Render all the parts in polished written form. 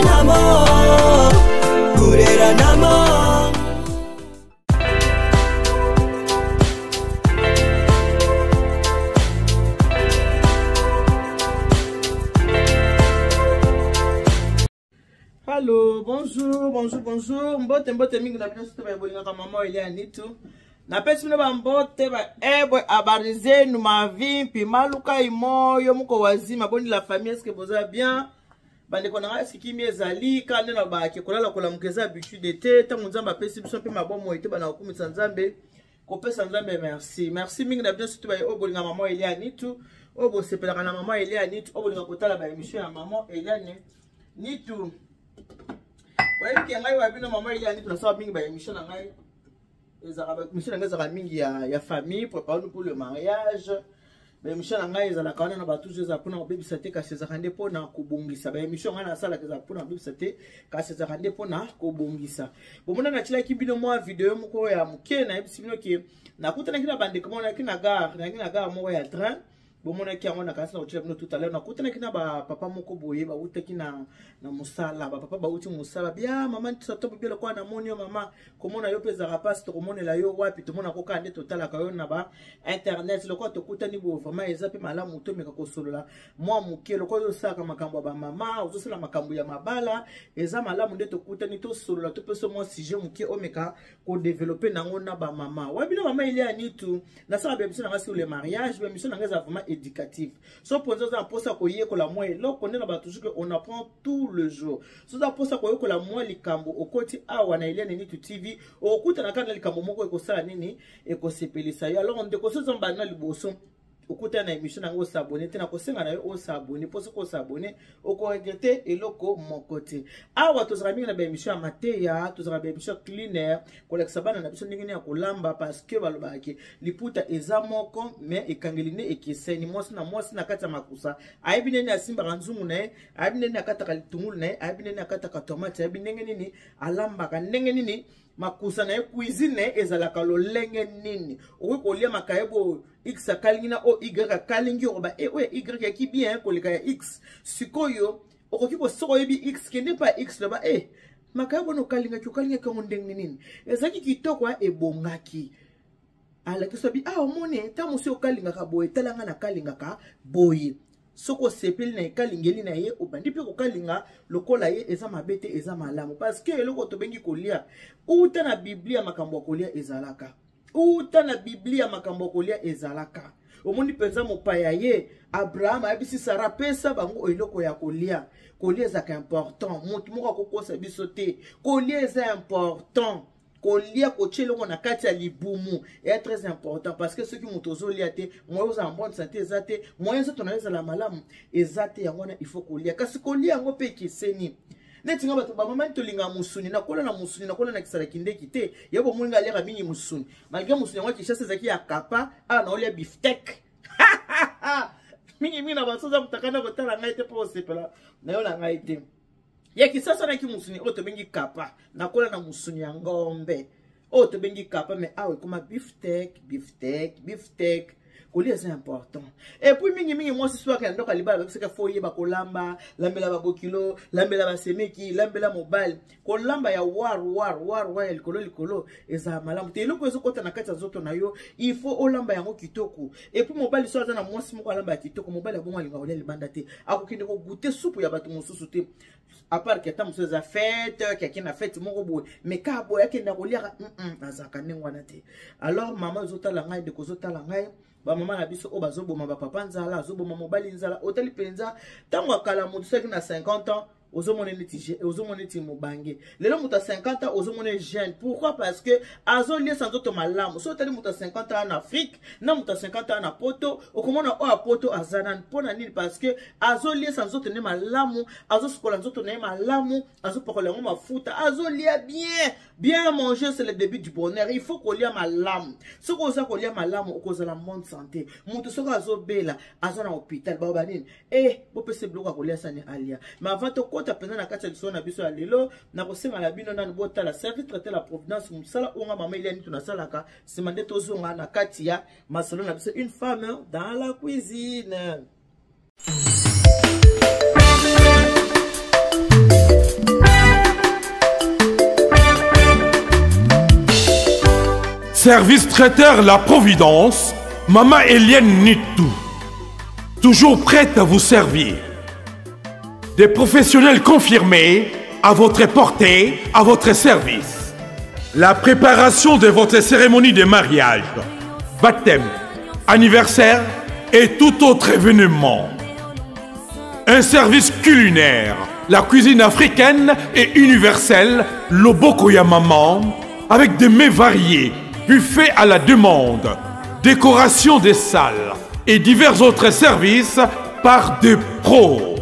namo, kurera namo. Allô, bonjour. Mbote mingi na bino soto bolinga ka mama Elia Nitu. Na pesi bino ba mbote ba ebwe abarize nu ma vie pi maluka imoyo muko wazima boni la famille est-ce que vous allez bien? Bande konanga est-ce ki miezali kande na ba ke kolala kola mukeza habitude d'été tangu nzamba pesi biso pe mabomo ete bana okumisa nzambe. Kopesa nzambe merci. Merci mingi na bino soto ba bolinga mama Elia Nitu. Obo sepelaka na mama Elia Nitu, obolinga kotala ba émission ya mama Elia Nitu. Ouais, qui ngai wa bino mama Elia Nitu na sa mingi ba émission na ngai. Ezaka émission na ngai ezaka mingi ya famille, prépare-nous pour le mariage. Ba émission na ngai ezala kana na ba toujours za pona obebisa te kasi ezaka nde pona kobongisa. Ba émission ngai na sala ezaka pona obebisa te kasi ezaka nde pona kobongisa. Bomona na tila ki bino mwa video moko ya muke na ebisi bino ki nakutana kina bande komona kina gare moko ya train. Bomona ki yango na kasi na otila bino tout à l'heure nakutana kina ba papa moko boye ba utaki na musala ba papa ba uti musala bia mama nti sato bibela kwa na monio mama komona yo peza rapasi to komona la yo wapi to mona koka nde totala ka yo na ba internet lokwa to kutani bo vraiment ezapi malamu to meka kosolola mwa muke lokwa yo saka makambo ba mama uzosala makambo ya mabala eza malamu nde to kutani to solola to peso mwa sujet muke o meka ko développer nango na ba mama wabino mama Elia Nitu na sala bebisa na ngasi le mariage be mission na ngeza vraiment éducatif so ponzo za posa ko yekola mwa eloko nde na ba toujours que on apprend tout le jour so za posa ko yekola mwa likambo okoti awa na Elia Nitu TV okuta na kana likambo moko ekosala nini ekosepelisa yo alors ndeko so zamba na liboso okuta na émission nango s'abonner te na kosenga na yo o s'abonner poso ko s'abonner oko regrete eloko mon côté awa tozara mingi na ba émission ya mateya tozara ba émission cleaner kolekisa bana na biso ndenge ya kolamba parce que balobaki liputa eza moko mais ekangeli ne ekeseni mwasi na kati ya makusa ayebi nene asimba kanzungu na ye ayebi nene akataka litungulu na ye ayebi nene akataka tomate ayebi ndenge nini alambaka ndenge nini makusa na ye cuisine ezalaka lolenge nini okoki kolia makayebo x akalingi na o y akalingi okoba oyo y yaki bien koleka ya x sikoyo okoki kosoko oyebi x kende pa x loba makayebo no okalingaki yango ndenge nini ezalaki kitoko ebongaki alakisa bi omone ta mosi okalingaka boye talanga na kalingaka boye soko sepeli na ekalingeli na ye obandi pe kokalinga lokola ye eza mabete eza malamu parce que eloko tobengi kolia uta na biblia makambo kolia ezalaka uta na biblia makambo kolia ezalaka omoni penza mopaya ye Abraham abisi Sara pesa bango eloko ya kolia ezaka important mutu moko kokosa biso te kolia eza important kolia kochelo na kati ya libumu est très important parce que ceux qui motozo lia te moyo en bonne santé ezate moyo zo tonaleza la malamu ezate yangona il faut kolia kasi kolia ngo pe kiseni netinga bato ba mama tolinga musuni na kola na kisala kindeki te yebo mulinga lera mingi musuni malgré musuni ngo kishasa zaki ya kapa na olia beefsteak mingi na basoza mutakana kotala ngai te po sepela na yo na ngai te ya kisasa na ki musuni oto bengi kapa na kola na musuni ya ngombe oto bengi kapa mais awe kuma beefsteak kolia c'est important et puis mingi moi ce soir quand ndoka libala parce que faut yeba kolamba lambela ba bokilo lambela ba semeki lambela mobile kolamba ya war ya likolo eza malamu te eloko ezo kota na kati ya zoto na yo il faut olamba yango kitoko et puis mobile so na mwasi moko alamba ya kitoko mobile ya bongo alinga olia libanda te akokende ko goûter soupe ya bato mosusu te à part que tamu za fête qui na fête moko boye mais ka boye akenda kolia azaka nengwana te alors maman zotala ngai de kozotala ngai ba mama na biso o bazoboma ba papa nzala azoboma mobali nzala otali penza tango akala mutu seki na 50 ans ozomone neti mobange lelo muta 50 ans ozomone jeune pourquoi parce que azolie sans autre malamu so tali muta 50 ans en Afrique na muta 50 ans na Poto okomona o a Poto azana pona nini parce que azolie sans autre ne malamu azoskola nzoto ne malamu azopokola ngo mafuta azolie bien manger c'est le début du bonheur il faut kolia malamu soko oza kolia malamu okozala bonne santé mutu soko azobela azana hôpital ba banini bo pese bloka kolia sani alia mais avant to kota pena na kati ya liso na biso ya lelo na kosenga la bino nanu botala service traiter la providence musala onga mama Elia Nitu na salaka simande tozonga na kati ya masalo na biso une femme dans la cuisine. Service traiteur La Providence, Maman Eliane Nitou. Toujours prête à vous servir. Des professionnels confirmés à votre portée, à votre service. La préparation de votre cérémonie de mariage, baptême, anniversaire et tout autre événement. Un service culinaire, la cuisine africaine et universelle, Loboko ya Maman, avec des mets variés, buffet à la demande, décoration des salles et divers autres services par des pros.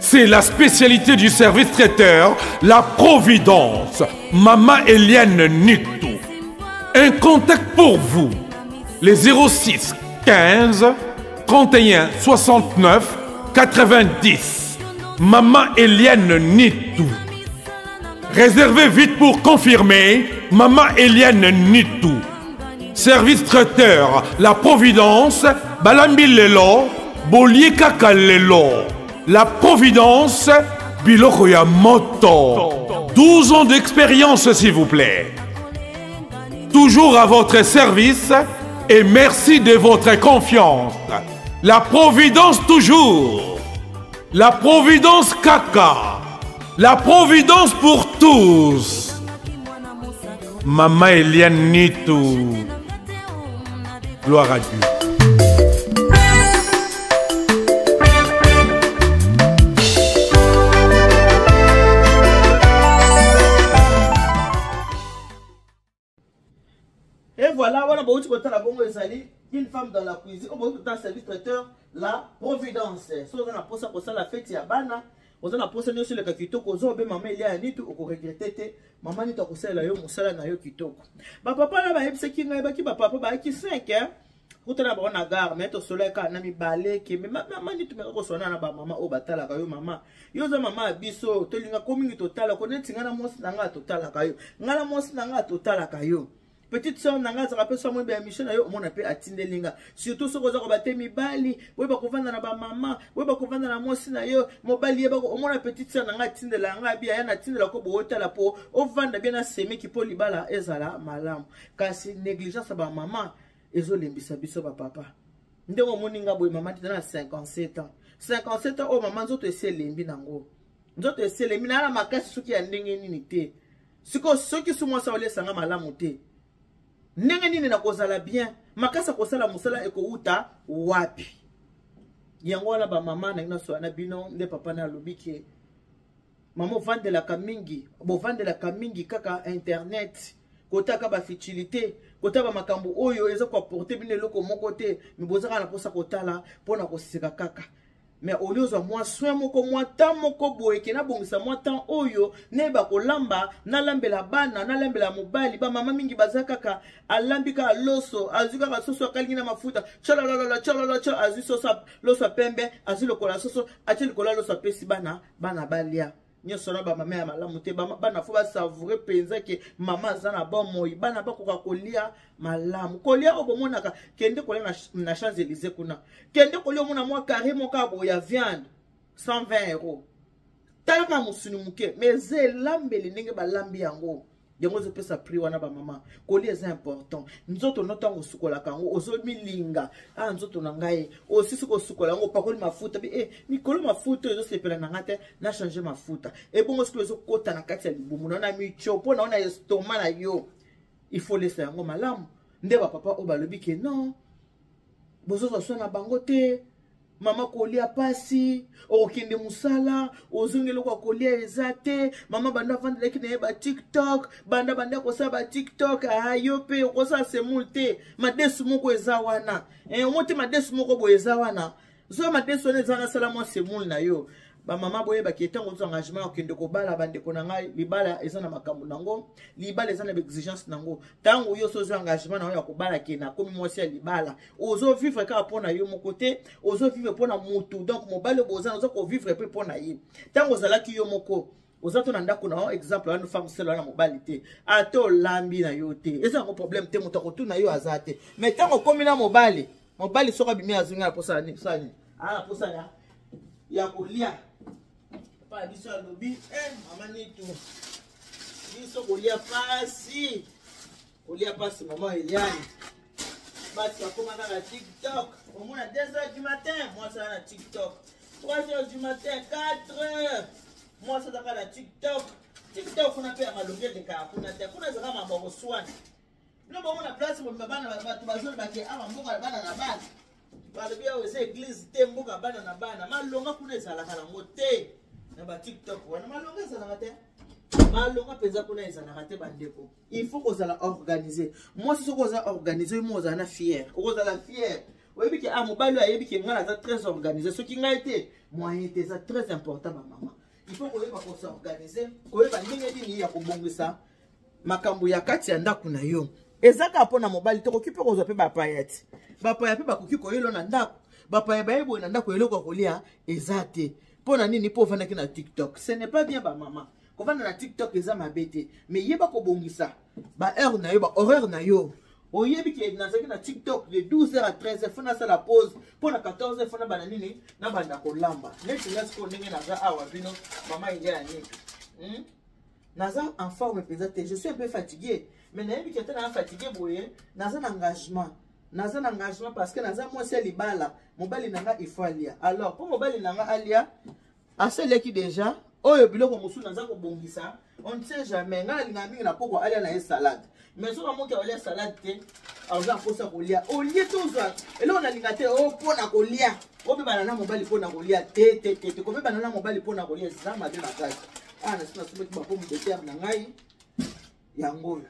C'est la spécialité du service traiteur, La Providence, Maman Eliane Nitou. Un contact pour vous, les 06 15 31 69 90. Maman Eliane Nitou. Réservez vite pour confirmer, Maman Eliane Nitou. Service traiteur, La Providence, Balambi Lelo, Bolier Kaka Lelo. La Providence, Biloko ya Moto. 12 ans d'expérience, s'il vous plaît. Toujours à votre service et merci de votre confiance. La Providence toujours. La Providence Kaka. La Providence pour tous. Maman Eliane Nitou. Gloire à Dieu. Et voilà, voilà, bon, tu la bonne une femme dans la cuisine, on va service traiteur, La Providence. Si on a posé pour ça la fête, il y a bana. On a posé sur le kitoko, on a maman il y a ni tout, on regrette, maman ni tout ça là yo, musala na yo kitoko. Ba papa là ba yebse ki ngai ba ki ba papa ba ki 5 hein. Kutana ba na gare, mais to soleil ka na mi balé ke mais maman ni tout me ko sona na ba maman o batala ka yo maman. Yo za maman biso, to linga komingi total ko ne tinga na mosi na nga total ka yo. Ngala mosi na nga total ka yo. Petite soeur nanga za rappelle so mo be mission na yo o mona pe atinde linga surtout so ko za ko bate mibali we ba ko vanda na ba mama we ba ko vanda na mosi na yo mobali ye ba ko o mona petite soeur nanga atinde la nga bia ya na atinde la ko bo otala po o vanda bien na semi ki po libala ezala malamu kasi négligence ba mama ezo lembisa biso ba papa ndeko moninga boy mama tena 57 ans 57 ans o mama nzoto ese lembi nango nzoto ese lembi na makasi suki ya ndenge nini te siko soki sumo sa ole sanga malamu te ndenge nini na kozala bien makasa kosala musala ekouta wapi yango wala ba mama na ina so na bino nde papa na lobike mama vande la kamingi bo vande la kamingi kaka internet kotaka ba futilité kota ba makambo oyo eza ko porter bine loko moko te mibozaka na posa kotala pona kosika kaka mais au lieu de moi soin moko moi temps moko boye ke na bongisa moi temps oyo ne ba kolamba na lambela bana na lambela mobali ba mama mingi bazaka ka alambika loso azuka ka soso kalingi na mafuta chalala chalala cha azu soso loso pembe azu lokola soso acheli kola loso pesi bana balia nyoso na ba mama ya malamu te bana fo ba savourer penza ke mama zana ba moi bana ba koka kolia malamu kolia obomonaka kende kolia na Champs-Élysées kuna kende kolia mona moi carré moka bo ya viande 120 €. Talaka musuni muke mais lambeli ndenge ba lambi yango yango zo pesa prix wana ba mama kolia est important nzoto notango sukola kango ozo milinga nzoto na ngai osisi ko sukola ngo pakoli mafuta bi mikolo mafuta ezo sepela na ngate na changer mafuta e bongo siko ezo kota na kati ya libumu na micho po na estomac na yo il faut laisser yango malamu nde ba papa o balobi ke non bozo so na bango te mama kolia pasi okinde musala ozungelo kwa kolia ezate mama banda vanda leki na ba TikTok banda ko sa ba TikTok ayo pe ko sa semulte madesu moko ezawana omote madesu moko bo ezawana zo madesu ne zanga sala mo semul na yo ba mama boye ba ketango zo engagement okinde ko bala bande ko na ngai libala eza na makambo nango libala eza na exigence nango tango yo so zo engagement na yo ko bala ke na komi mosi ya libala ozo vivre ka pona yo mon côté ozo vivre pona mutu donc mobale boza ozo ko vivre pe pona ye tango zala ki yo moko ozato na ndako na exemple wana femme selo na mobali te ato lambi na yo te eza ko problème te moto ko tuna yo azate mais tango komi na mobali soka bimi azunga na posa ni sani posa ya kolia pas biso lobi mama ni tu biso kolia pasi Olia passe maman Eliane. Basi bakoma na TikTok. Au moins à 2h du matin, moi ça na TikTok. 3h du matin, 4h. Moi ça na TikTok. TikTok on a fait un longueur de car. On a fait on a zaka mambo swan. Non bon on a place pour bana batu bazoli baki ama mboka bana na bana. Bale bia ose église te mboka bana na bana. Malonga kuna ezala kala ngote. Na ba TikTok wana malonga ezala te. Malonga penza kuna ezala te bandeko. Il faut qu'on la organiser. Moi si qu'on a organisé moi on a fier. On a fier. Oui bi ki a mobali ayebi ki ngala za très organisé. Ce qui nga été moyen était ça très important ma maman. Il faut qu'on s'organiser. Qu'on va ndenge ni ya kobongisa makambo ya kati ya ndako na yo. Ezaka pona mobali to occupé ko zo pe ba payati. Ba paya pe ba koki ko yelo na ndako. Ba paya ba yebo na ndako yelo ko kolia ezate. Pona nini po vanda ki na TikTok. Ce n'est pas bien ba maman. Ko vanda na TikTok eza mabete. Mais yeba ko bongisa. Ba heure na yo ba horaire na yo. Oyebi ki na zaki na TikTok de 12h à 13h fona ça la pause. Pona 14h fona ba nini na banda ko lamba. Neti ngas ko ndenge na za awa bino mama ingia ya nini. Naza en forme pesante. Je suis un peu fatigué. Mais nayebi ki tena fatigué boye, naza na engagement. Naza na engagement parce que naza moi c'est libala. Mobali nanga il faut alia. Alors pour mobali nanga alia, asele ki déjà, oyo biloko musu naza ko bongisa, on ne sait jamais. Nga linga mingi na poko alia na salade. Mais so mo ke alia salade te, aza kosa kolia. Olie tozwa. Elo na linga te o pona kolia. O be banana mobali pona kolia te. Ko be banana mobali pona kolia zama de na kati. Ah na sina somme ki ba pomme de terre na ngai. Yango.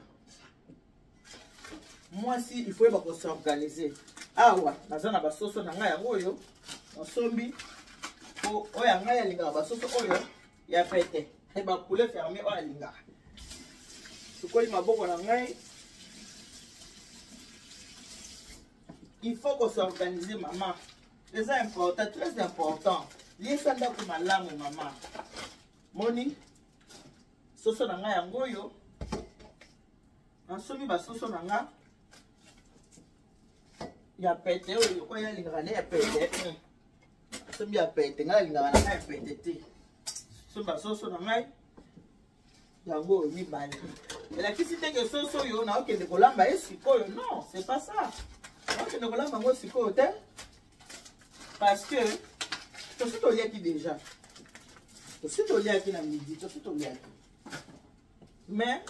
Moi si il faut s'organiser. Ah ouais, naza na basoso na ngai yango yo. Osombi. O ya ngai ya linga basoso oyo ya pete. E ba poulet fermé o ya linga. Sukoli maboko na ngai. Il faut qu'on s'organise maman. C'est important, très important. Liesa ndako malamu maman. Moni soso na ngai yango yo. Ensomi basoso na ngai. Ya pete oyo ko ya linga na ya pete. Ensomi ya pete ngai linga na ya pete te. So basoso na ngai. Yango mi bali. Et la kisi te que soso yo na okende kolamba esikoyo. Non, c'est pas ça. Okende kolamba ngo sikoyo te. Parce que to sito liaki déjà. To sito liaki na midi, to sito liaki. Mais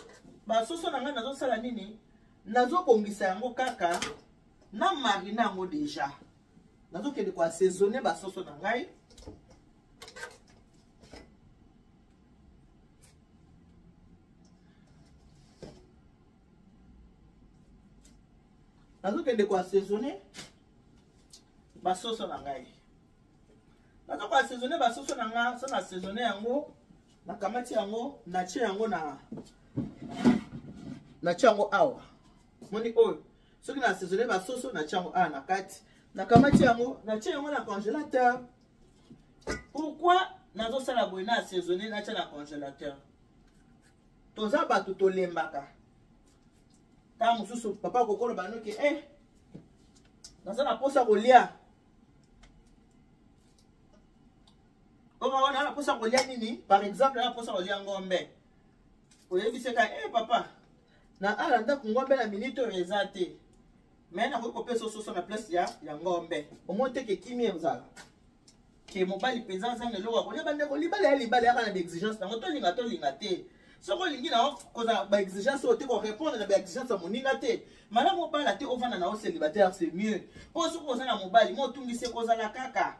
basoso na ngai nazo sala nini? Nazo bongisa yango kaka na marina yango déjà. Nazo kende ko assaisonner basoso na ngai. Nazo kende ko assaisonner basoso na ngai. Nazo ko assaisonner basoso na ngai, ça na assaisonner yango na kamati yango na tie yango na chango awa. Moni oyo. Soki na assaisonner basoso na chango a na kati. Na kamati yango na tie yango na congélateur. Pourquoi nazo sala boye na assaisonner na tie na congélateur? Toza batu to lembaka. Ta mususu papa kokolo banoki naza na posa kolia. Oma wana na posa kolia nini? Par exemple na posa kolia ngombe. Oyebi seka papa na ala ndako ngombe na minute rezate. Mais na ko pesa soso na place ya ngombe. Omonte ke kimi ezala. Ke mobali pesa zanga loka kolia bande ko libala ya kana d'exigence na to linga te. Soko lingi na koza ba exigence o te ko répondre na ba exigence moninga te. Mala mobala te ovana na o célibataire c'est mieux. Po soko koza na mobali mo tungise koza la kaka.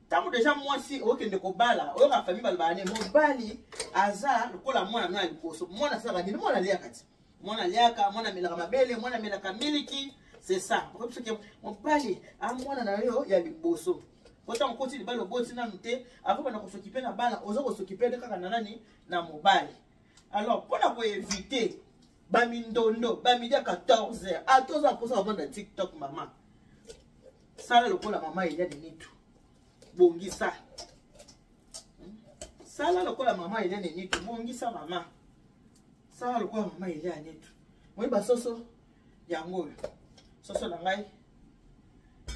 Tango déjà moi si okende ko bala, o ka famille balbane mobali aza lokola mwana na liposo. Mwana saka ni mwana lia kati. Mwana liaka, mwana melaka mabele, mwana melaka miliki, c'est ça. Parce que mobali a mwana na yo ya liposo. Autant côté libalo boti na nte, avant bana ko s'occuper na bana, ozo ko s'occuper de kaka na nani na mobali. Alors, pour éviter, bamindondo, bamidi à 14h, à 12h pour ça avant dans TikTok, maman. Ça, là, le coup, la maman, il y a des nids. Bongi ça. Ça, là, le coup, la maman, il y a des nids. Bongi ça, maman. Ça, là, le coup, la maman, il y a des nids. Moi, bah, soso, yango. Soso, nangai.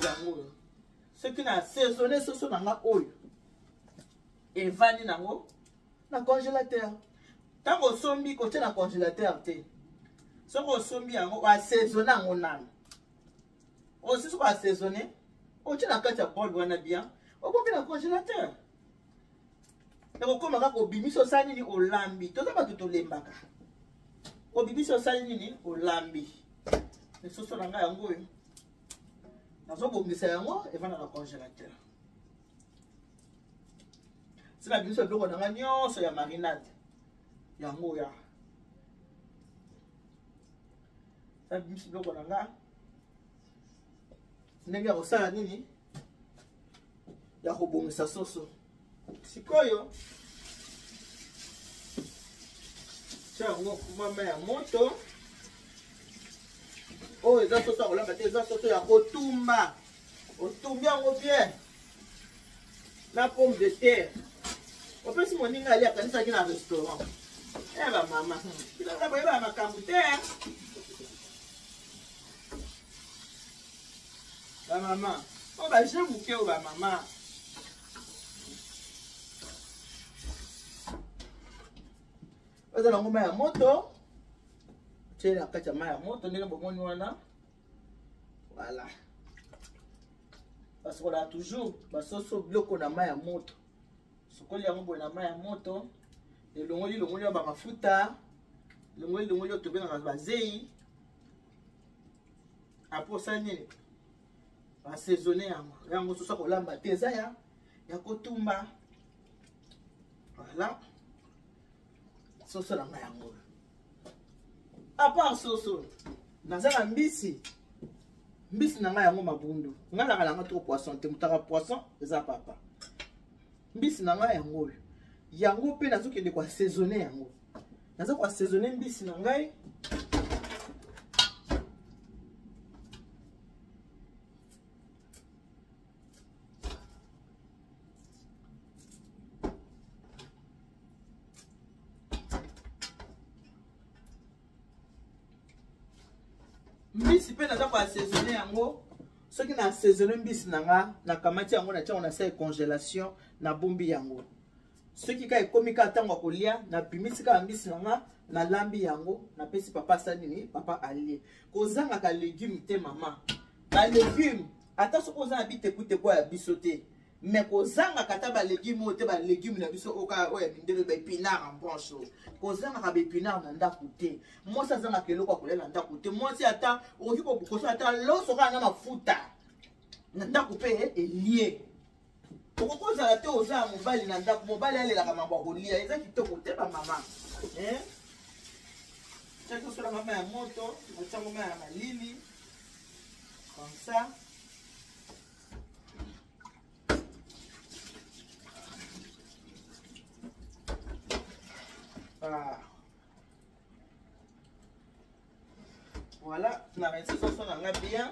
Yango. Ce qui n'a saisonné, soso, nanga, oyo. Et vani, nango. Na congélateur. Tango sombi côté na congélateur te. soko osombi yango assaisonner yango nano aussi soko assaisonner otie na kati ya bol wana bien okombi na congélateur ekokoma kaka obimisi osali nini olambi toza bato tolembaka obimisi osali nini olambi soso na ngai yango oyo nazobongisa yango evanda na congélateur sina biso biloko na ngai nyonso ya marinade yango ya biso biloko na ngai ndenge ya kosala nini ya kobongisa soso sikoyo tia yango mama ya moto oyo eza soso ya kolamba te eza soso ya kotumba otumbi yango bien na pomme de terre opesi moninga ali akanisaki na restaurant bamama bilaka boyeba makambo te bamama oyo baje moke oyo bamama oza nango mai ya moto tie na kati ya mai ya moto ndenge bomoni wana voilà parce qu'on a toujours basoso biloko na mai ya moto sokoli yango boye na mai ya moto elongoli longoli ya bamafuta longoli longoli oyo tobengaka bazei apo osali nini basaisonne yango soso kolamba te eza ya kotumba voilà soso na ngai yango apart soso naza na mbisi na ngai yango mabundu ngai nakalanga to poisson te mutaka poisson eza papa mbisi na ngai yango oyo yango mpe nazokende koassaisonne yango naza koassaisonne mbisi na ngai mbisi mpe naza koassaisonne yango soki na assaisonne mbisi na nga nakamati yango na tiango na sa congélation na bombi yango soki ka ekomi ka ntango ya kolia napimisi kaka mbisi na nga nalambi yango napesi papa asali nini papa alie kozangaka légume te mama balégume ata soki oza na bitekuteku ya biso te mais kozangaka ata balégume oyo te balégume na biso oyo ya mindele baépinard en branche kozangaka baépinard na ndako te mwasi azangaka eloko ya kolia na ndako te mwasi ata okoki kokosala ata loso kaka na mafuta na ndako mpe elie okokozala te oza ya mobali na ndako mobali alelaka mambo ya kolia eza kitoko te bamama tiaki osola mama ya moto otiango mama ya malili comme ça voilà na mesi soso na nga bien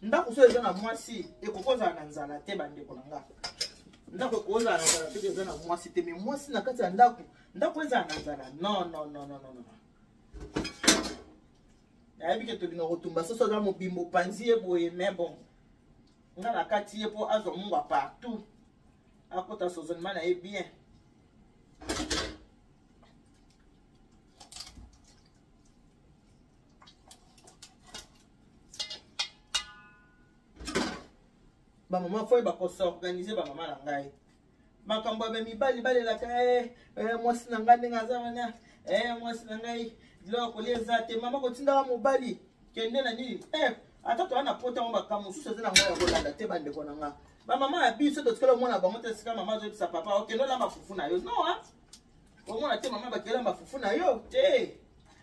ndako so eza na mwasi ekokozala na nzala te bandeko na nga ndako ekozala na nzala te eza na mwasi te mais mwasi na kati ya ndako ezala na nzala non nayebi ke tolinga kotumba soso aza mobimbo panzi ye boye mais bon nga na kati ye mpo azwa mungwa partout akota sozonema na ye bien bamama foye bakosorganize bamama na ngai makambo ya mibali balelaka mwasi na ngai ndenge aza wana mwasi na ngai biloko kolia eza te mama kotindaka mobali kende na nini ata toza na pota ngo makambo mosusu eza na ngai ya kolanda te bandeko na nga bamama ya biso totikala omona bango te esika mama azoyebisa papa okende olamba fufu na yo non omona te mama bakelamba fufu na yo te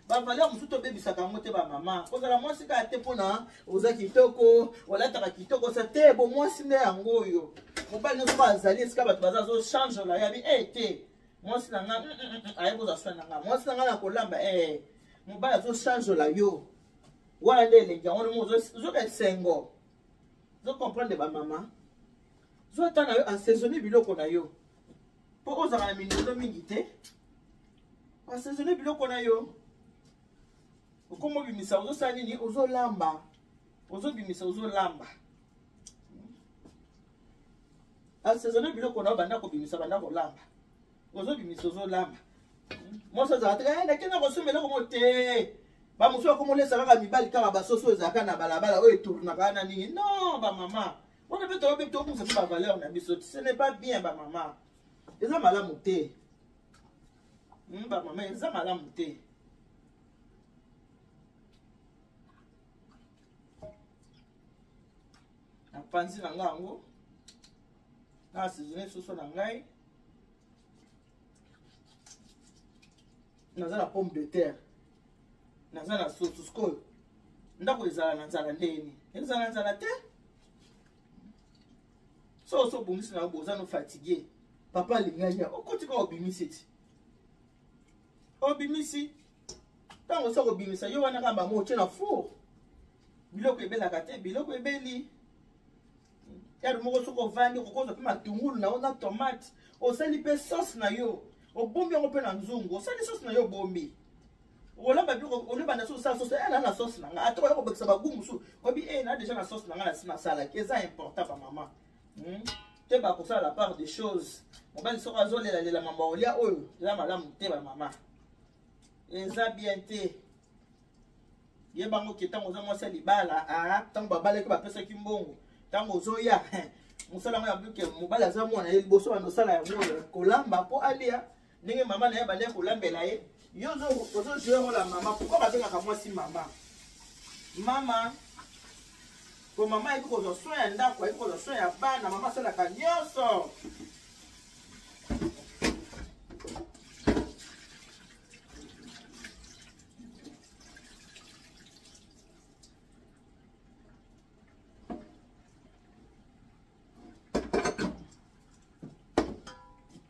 bavaler mosusu tobebisaka yango te bamama kozala mwasi kaka te mpona oza kitoko olataka kitoko sa te bo mwasi nde yango oyo mobali nyonso ba azali esika bato baza azochangeola yabi te mwasi na nga ayebi ozaswana na nga mwasi na nga na kolamba mobali azochangeola yo wana nde elengi yango nimo ozoka esengo ozokomprendre bamama zota na yo assaisonne biloko na yo mpo ozala na mindondo mingi te assaisonne biloko na yo okomobimisa ozosala nini ozolamba ozobimisa ozolamba assaisonne biloko na yo banda kobimisa banda kolamba ozobimisa ozolamba Moi ça za très na kena ko somela ko moté. Ba muso ko mo lesa ka mibali ka ba soso za ka na balabala o tourna ka na nini. Non ba maman. On ne peut pas pour ça pas valeur na biso. Ce n'est pas bien ba maman. Eza malamu te. Ba maman eza malamu te. Na panzi na ngango. Na asizone soso na ngai. Naza la pomme de terre. Naza la sauce sko. Ndako ezala na nzala ndeni. Ezala na nzala te. So bungisi na boza no fatigué. Papa linganya okoti ko obimisi ti. Obimisi. Tango so obimisa yo wana kamba mo tena four. Biloko ebela kate, biloko ebeli. Yaro moko soko vandi kokoza pe matungulu na ona tomate. Osali pe sauce na yo. Obombi ngo pe na nzungu. Osali sauce na yo bombi. Olamba biloko oleba na sauce na sauce na nga. Atoko ko bekisa bagumu su. Obi na déjà na sauce na nga na sima sala. Keza important pa maman. Tu vas pour ça la part des choses. On va dire que la maman olia oyo la madame te ba maman. Eza bien te. Ye bango ki tango za mwasa libala tango babale ke ba pesa ki mbongo. Tango zoya musala mo ya buke mobala za mwana ye liboso ba sala ya mwana kolamba po alia ndenge mama na ye ba le kolambela ye. Yo zo jouer la maman pourquoi ba benga ka mwasi mama. Mama pour maman il faut soin ya ndako il faut soin ya bana maman sala ka nyoso.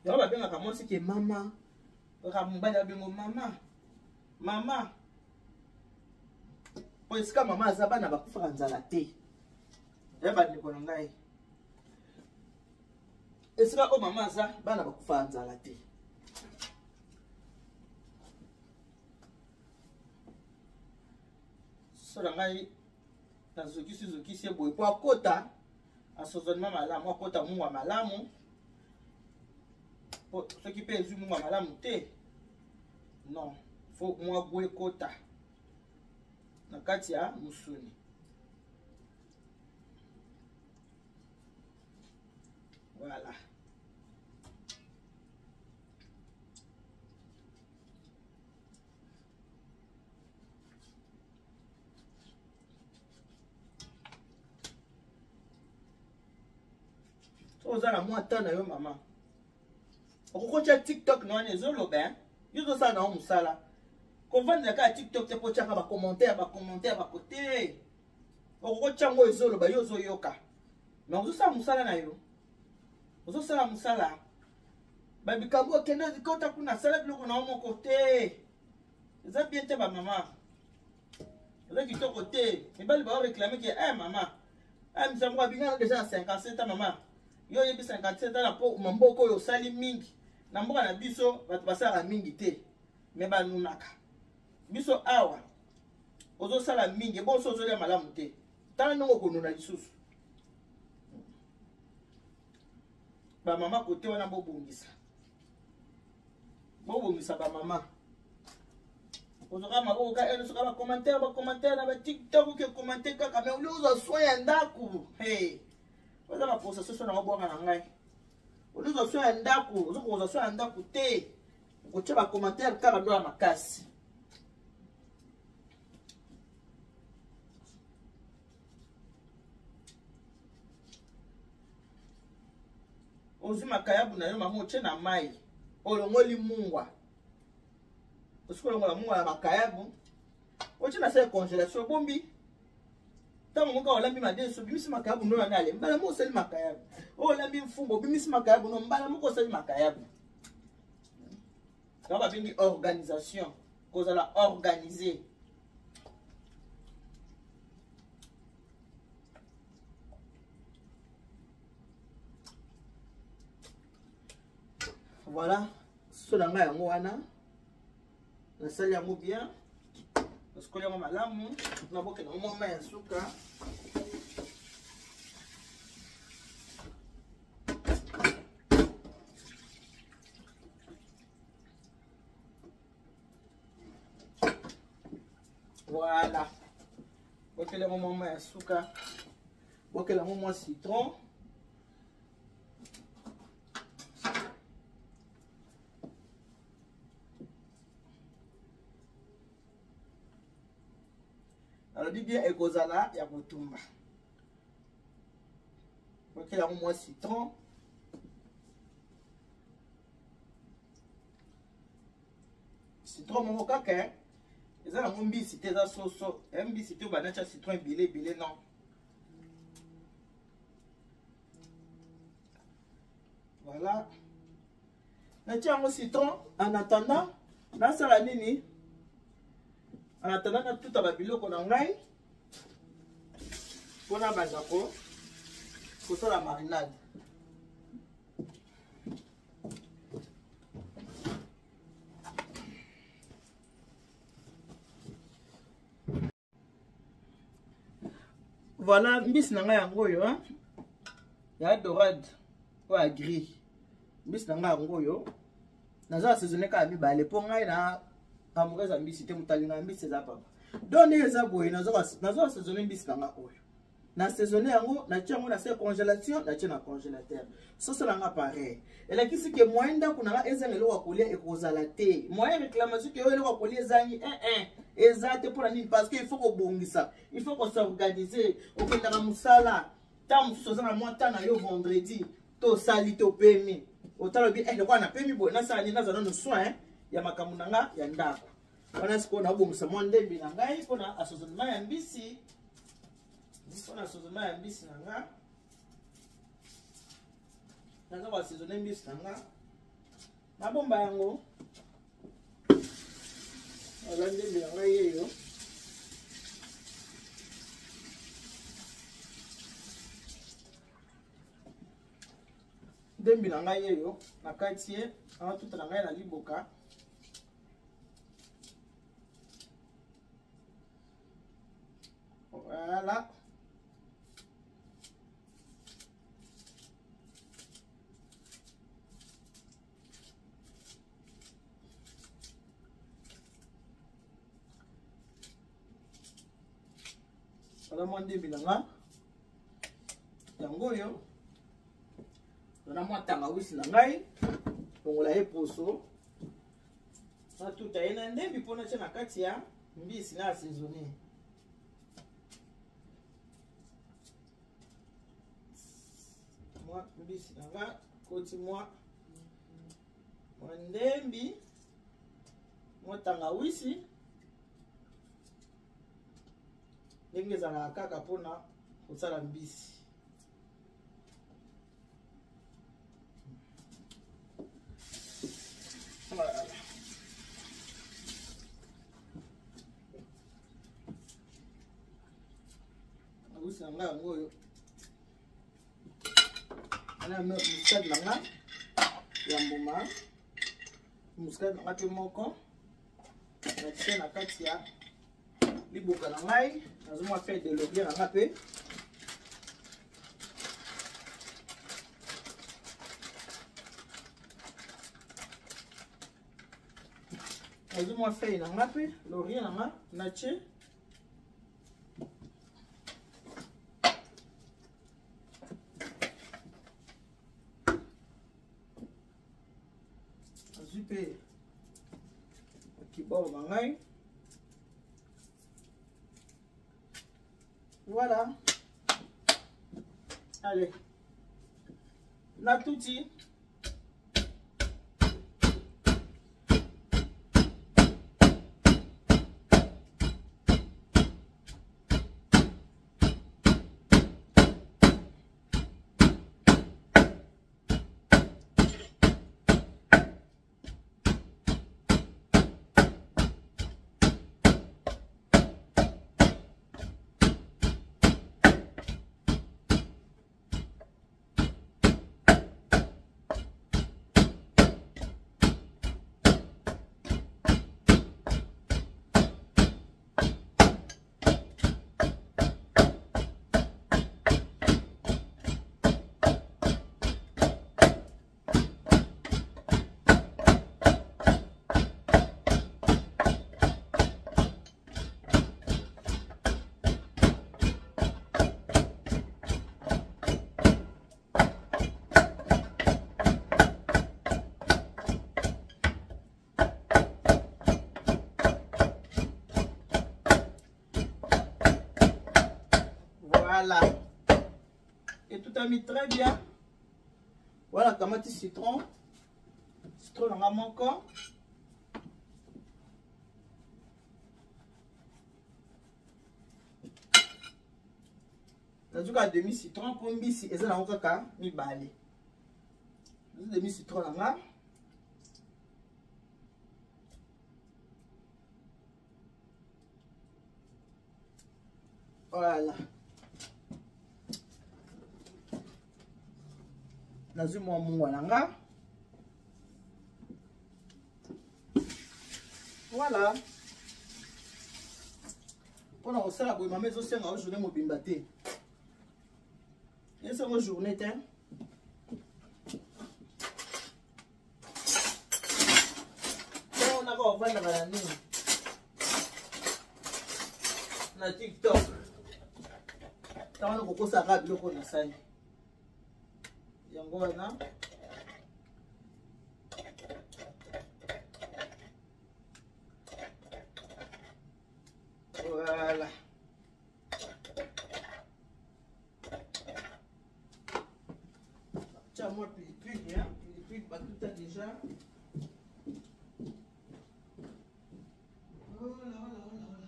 Yo ba benga ka mwasi ke mama. Ka mbala bengo mama. Mama. Po iska mama azaba na bakufa nzala te. Eba ndiko na ngai. Esika o mama za bana bakufa nzala te. So na ngai nazokisi boy po akota asozonima malamu akota mungu wa malamu. Po soki pe ezu mungu wa malamu te. Non, faut moi boy kota. Na kati ya musuni. Voilà. So za moi tant na yo mama. Okokocha TikTok no ane zolo ben. Yo ça na musala. Ko vanda ka TikTok te po chaka ba commentaire ba côté. Okokocha ngo ezolo ba yo zo yoka. Mais ozo sa musala na yo. Ozo sala musala. Ba bikabo kenda zikota kuna sala biloko na mo côté. Eza bien te ba mama. Eza ki to côté. Et bali ba réclamer que maman. Mzamwa binga déjà 57 ans maman. Yo yebi 57 ans na po mamboko yo sali mingi. Na mboka na biso batu basala mingi te. Me ba nunaka. Biso awa. Ozo sala mingi bon so zolia malamu te. Tala nongo ko nuna lisusu. Ba mama kote wana bobongisa. Bobongisa ba mama. Ozoka maboko ka eno soka ba commentaire na ba TikTok ke commenter kaka mais ulizo soya ndaku. Hey. Oza ba processus na maboko na ngai. Ulizo soya ndaku, ozo soya ndaku te. Koche ba commentaire kaka ndo makasi. Ozi makayabu na yo mama oche na mai. Olongoli mungwa. Osiko longola mungwa ya makayabu. Oche na sa congélation bombi. Tango muka olambi madeso bimisi makayabu no na ale. Mbala mo seli makayabu. Olambi mfumbo bimisi makayabu no mbala mo ko seli makayabu. Ça va bien organisation. Cause la organiser. Voilà, ce là nga yango wana na sali yango bien parce que yango malamu na boke na moma ya suka Voilà. Ok, le moment ya suka. Ok, le moment citron. Alors, dis bien ekozala ya kotumba. Ok, le moment citron. Citron mon kaka. Ils ont un mbisi te za soso, mbisi te banacha citron bilé non. Voilà. Na tia un citron en attendant na sala nini? En attendant na tout aba biloko na ngai. Pona bandako ko sala marinade. Voilà, mbisi nanga yango yo, hein. Ya dorade, ou ya gris. Mbisi nanga yango yo. Nazo assaisonner ka mibale po ngai na amoureuse mbisi te mutalinga mbisi za papa. Donc eza boye nazo assaisonner mbisi nanga oyo. Na assaisonner yango, na tia yango na se congélation, na tia na congélateur. Ça c'est nanga pareil. Et là kisi ke moyenda kuna eza ngelo wa kolia ekozala te. Moyen réclamation ke yo le wa kolia zangi exact pour la nuit parce qu'il faut qu'on bongisse ça, il faut qu'on s'organise. Au fait, dans la moussala, tant que nous sommes moi tant yo vendredi, to sali to pemi. Autant le bien, le quoi on a pemi bon, na ça ni na zana nos soins, ya makamunanga, ya ndako. On a ce qu'on a bongissa monde binanga, il faut na assaisonnement ya mbisi. Il faut na assaisonnement ya mbisi nanga. Nanga ba assaisonner mbisi nanga. Na bomba yango. Alande bilanga yeyo. Dembi nanga yeyo na quartier, en tout na ngai na liboka. Voilà. Voilà moi ndembi nanga. Yango yo. Dona moi tangawisi na ngai. Bongola eposo. Na tuta ina ndembi pona tena kati ya mbisi na assaisonner. Moi mbisi nanga koti moi. Moi ndembi. Moi tangawisi. Ndenge za kaka pona kosala mbisi. Voilà. Mbisi nanga yango yo. Ana muscade nanga ya mbuma. Muscade nanga pe moko. Na tia na kati ya liboka na ngai, nazomwa faire de laurier na ngape. Nazomwa faire na ngape, laurier na nga, nache. Azupe kibao na ngai. Voilà. Allez. La touti. ekokutami très bien. Voilà, tomate citron. Citron nanga moko. Nazuka demi citron pour mbisi eza na kaka mibale. Demi citron nanga. Voilà. Nazu mwa mungwa nanga. Voilà. On a aussi la boîte, ma maison c'est une journée mobile battée. Et c'est une journée t'es. On a encore vendre la nuit. Na TikTok. T'as un coco ça rab le qu'on a ça. Yango wana. Voilà. Tiens, moi, pilipili, hein. Pilipili, pas tout à déjà. Voilà, voilà, voilà.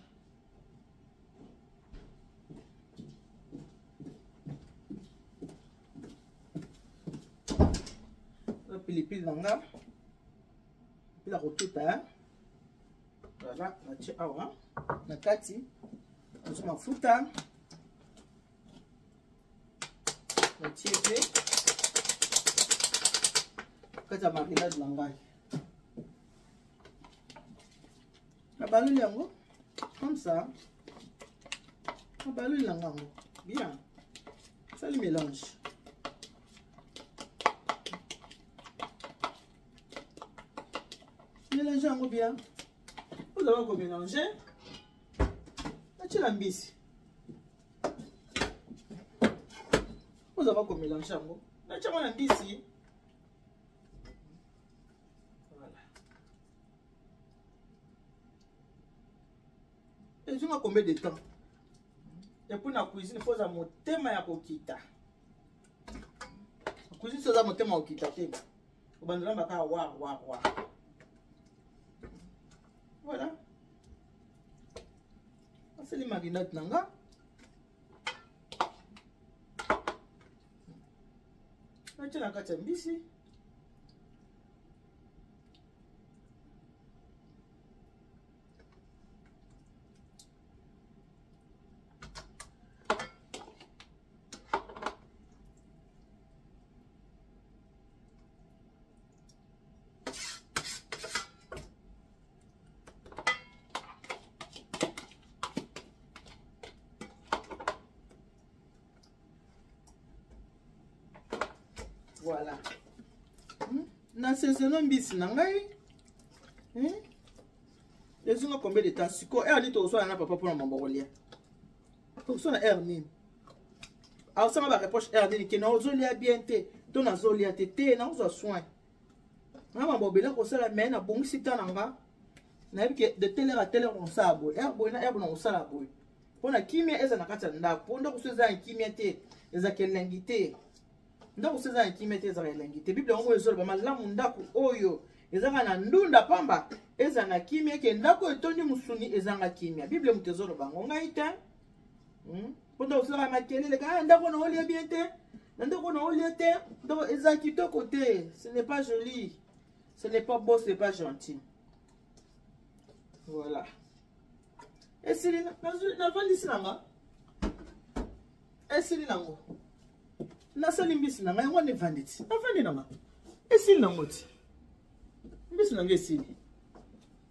La pilipili, nanga. Puis la rotuta, hein. Voilà, la tia awa. Na kati nazo mafuta natie pe kati ya marinade na ngai nabaloli yango comme ça nabaloli na ngango bien sali mélange mélange yango bien vous avez qu'à mélanger. La mbisi. Vous avez comme mélanger ngo. Na chama na mbisi. Voilà. Et tu m'as combien de temps? Et pour la cuisine, il faut ça mon thème ya kokita. La cuisine c'est ça mon thème ya kokita te. Obandela mbaka wa. Voilà. C'est les marinades nanga. Je la kati mbisi. Voilà. Na saison mbisi na ngai. Les uns combien de temps siko er ni to so na papa pour na mambolia. To so na er ni. Alors ça va reproche er ni ki na ozolia bien te, to na zolia te na ozo soin. Na mambobela ko sala mais na bongisi ta nanga. Na bike de telle à telle on sa boy. Er boy na er na osala boy. Pona kimia eza na kati nda, ponda ko so za kimia te, eza kelengite. Ndako seza nkimete eza elengite Bible ngo ezolo ba malamu ndako oyo ezanga na ndunda pamba eza na kimia ke ndako etondi musuni ezanga kimia Bible mutezolo bango ngaita ponda osala makelele ka ndako na olia bien te ndako na olia te ndako eza kitoko te ce n'est pas joli ce n'est pas beau ce n'est pas gentil voilà et si na vandisi nanga esili nango na sali mbisi na ngai ngone vanditi na vandi na ma esili na ngoti mbisi na ngai esili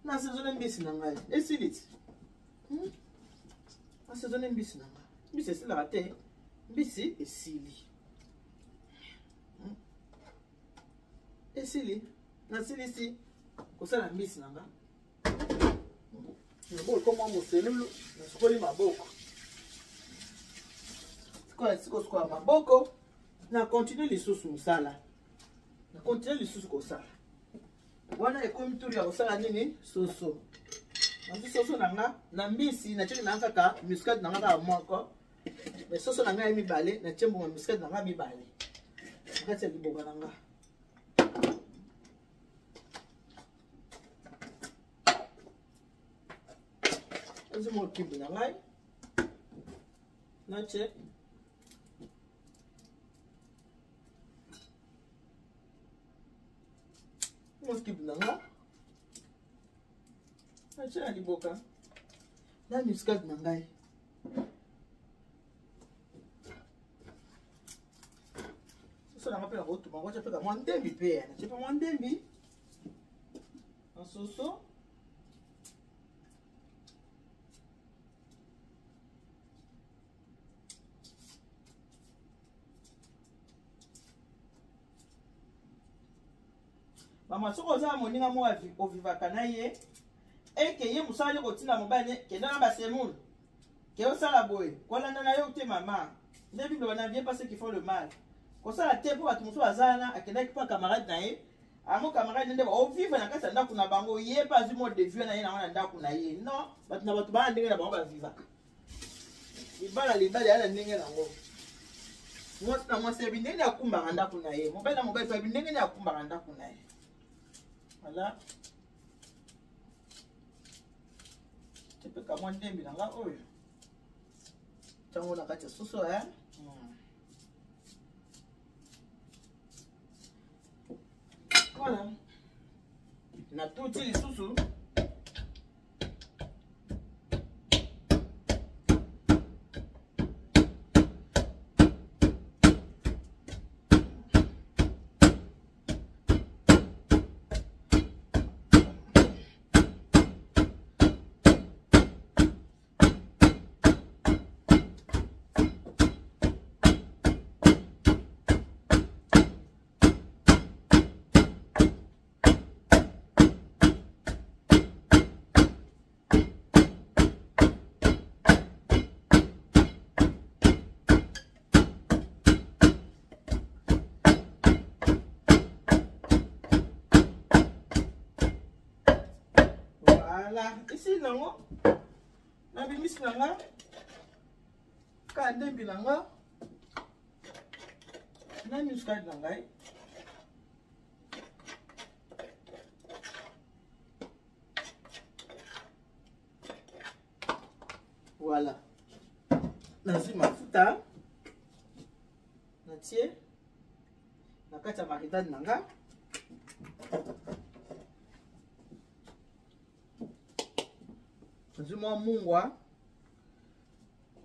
na sezone mbisi na ngai esili ti na sezone mbisi na ngai mbisi esili la te mbisi esili esili na sili si kosala mbisi na ngai na bol koma moselulu na sokoli maboko sikola maboko na continue lisusu musala na continue lisusu kosala wana ekomi turi ya kosala nini soso na soso nanga na mbisi na cheki na kaka muscade nanga ka moko mais sauce na ngai mibale na tiembo ma muscade na ngai mibale nakati ya liboka na ngai ezi mo kibu na ngai natie mo kibu na ngai natie na liboka na muscade na ngai sala nga pe na kotuma ngo tshapeka mwa ndembi pe yana tshapa mwa ndembi na soso mama soko oza moninga mo ovivaka na ye eke ye mosala kotinda mobali kenda na basemule ke osala boye kolanda na yo te mama nde bible bana vient pas ceux qui font le mal kosala te po bato mosusu azana akendaki mpo camarade na ye amo camarade nde ovivre na kati ya ndako na bango ye mpe azwi mo devie na ye nango na ndako na ye non bato na bato bana ndenge na bango bavivaka libala libala ya na ndenge nango mwasi na mwasi yebi ndenge akumbaka ndako na ye mobali na mobali yebi ndenge akumbaka ndako na ye voilà tepeka mwa ndembi na nga oyo ntango na kati ya soso voilà na tuti lisusu voilà ici nango na bimisi nanga ka ndembi nanga na muscade na ngai voilà nazwi mafuta natie na kati ya maridade na nga nazwi mwa mungwa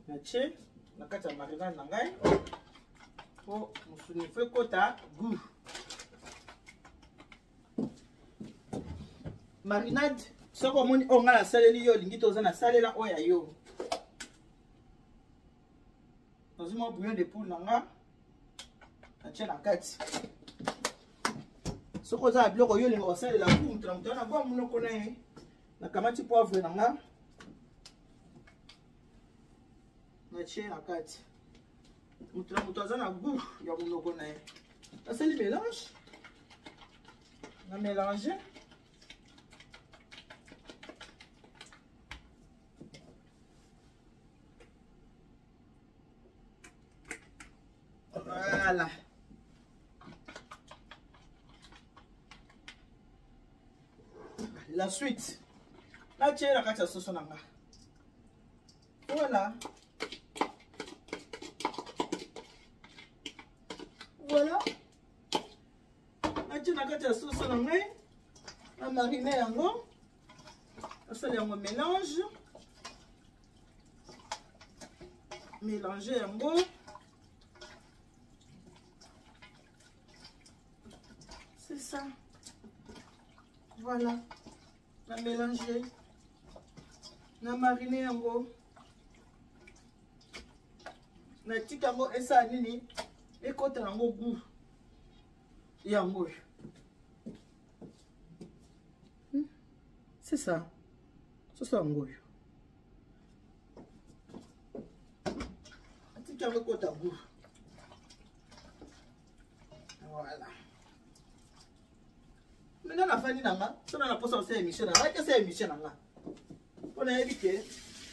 natie na kati ya marinade na ngai po mosuni fo ekota goût marinade soki omoni oyo ngai nasaleli yo olingi toza nasalela oyo ya yo nazwi mwa bouillon de poule na nga natie na kati soki oza na biloko yo olinga kosalela ku moto na moto wana bwa monoko na ye nakamati poivre na nga natie na kati moto na moto aza na goût ya monoko na ye nasali mélange na mélange voilà la suite natie na kati ya soso na nga voilà voilà natie na kati ya soso na ngai na marine yango nasala yango mélange mélange yango c'est ça voilà na mélanger na mariner yango na tika yango esa nini ekota yango goût yango c'est ça soso yango oyo atika yango ekota goût voilà maintenant na fani nanga sona na posa osala émission nanga eke osala émission nanga mpona yebi te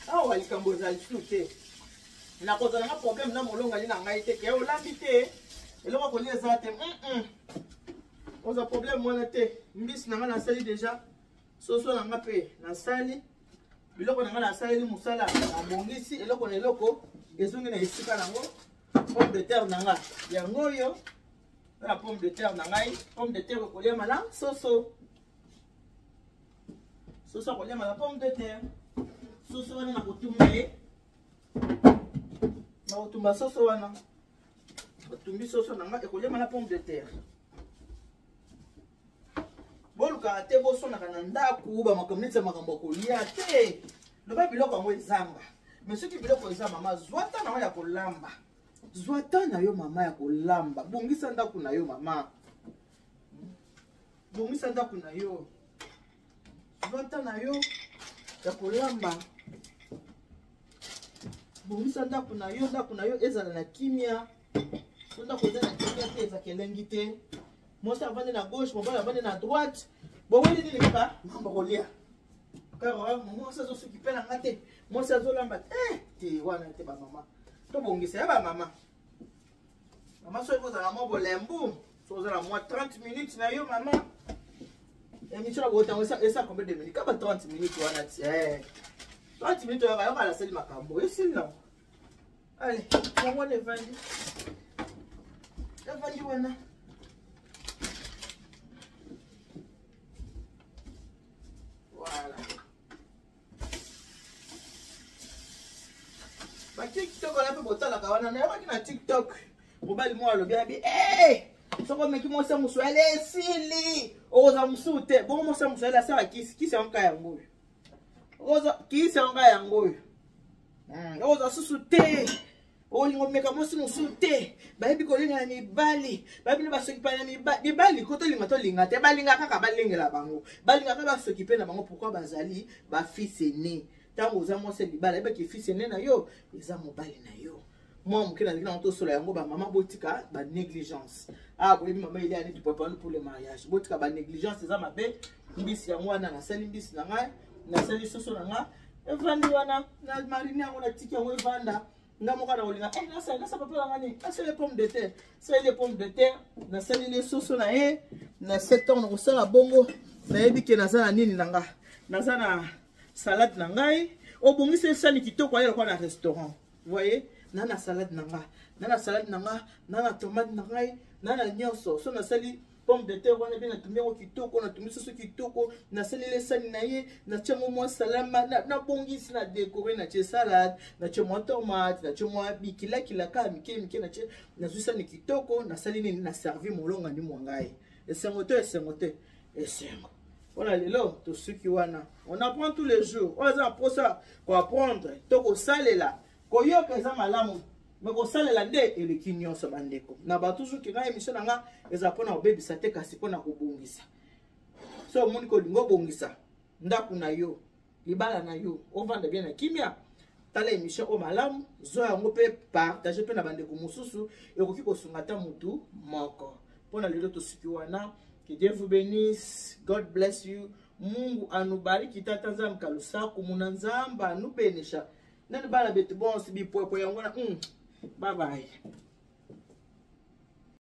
awa likambo ezali su te na kozala nga problème na molonga ni na ngai te ke olambi te eloko kolia eza te oza problème wana te mbisi na nga nasali déjà soso na nga mpe nasali biloko na nga nasaleli mosala nabongisi eloko na eloko ezongi na esika nango pomme de terre na nga yango oyo na pomme de terre na ngai pomme de terre ekoliama na soso soso akoliama na pomme de terre soso wana nakotumba ye nakotumba soso wana batumbi soso na nga ekoliama na pomme de terre bolukaka te bosonaka na ndako bamakambo neti ya makambo ya kolia te loba biloko yango ezanga mais soki biloko eza mama zwata na yo ya kolamba zwata na yo mama ya kolamba bongisa ndako na yo mama bongisa ndako na yo zwata na yo ya kolamba bongisa ndako na yo ezala na kimia ndako eza na kimia te eza kelengi te mwasi avandi na gauche mobali avandi na droite boweli nini kaka mamba kolia kaka mwasi azosokipe na nga te mwasi azolamba te wana te bamama tobongisa ya bamama mama soki kozala mwa bolembu soki ozala mwa 30 minutes na yo mama émission na botango esa combien de minutes kaba 30 minutes wana ti 30 minutes oyo kayokala seli makambo esili nango ale yango wana evandi wana TikTok on a fait botala kawana na yaki na TikTok mobali mo alobi abi soko meki mo se muswele sili oza musute bo mo se muswele sa kisi onka yango oza kisi onka yango oza susute olingo meka mo se musute bayebi kolinga na mibali bayebi na basoki pa na mibali koto linga to linga te balinga kaka balingela bango balinga kaka basoki pe na bango pourquoi bazali ba fils aîné tango oza mwasi libala ebeki fils aîné na yo eza mobali na yo moi moke na linga to solo yango ba mama botika ba négligence boyebi mama ile ani tu prépare pour le mariage botika ba négligence eza mabe mbisi yango wana nasali mbisi na ngai nasali soso na nga evandi wana na marine yango na tiki yango evanda nga moka na olinga nasa papa na ngani nasali pomme de terre sali les pommes de terre nasali les soso na ye na 7 ans na kosala bongo nayebi ke naza na nini na nga naza na salade na ngai obongisi esani kitoko ayela kwa na restaurant voyez nana salade na nga nana tomate na ngai nana nyonso so nasali pomme de terre wana bi natumbi yango kitoko natumbi soso kitoko nasali lesani na ye natie mwa salama nabongisi na décoré natie salade natie mwa tomate natie mwa bikilakila kaka mike natie nazwi sani kitoko nasali nini na servi molonga ndi mwa ngai esengo te voilà lelo to suki wana on apprend tous les jours on a pour ça pour apprendre to ko salela ko yoka eza malamu mais ko salela nde eleki nyonso bandeko na ba toujours ki na émission nga eza pona obebisa te kasi pona kobongisa so moni ko lingo bongisa ndako na yo libala na yo on vende bien na kimia tala émission o malamu zo yango pe partager pe na bandeko mususu ekoki ko sungata mutu moko pona lelo to suki wana. Que Dieu vous bénisse. God bless you. Mungu anubariki tata nzambe kalusaku munanzamba anubenesha. Nani bala betu bonsi bipoepo yangona. Bye bye.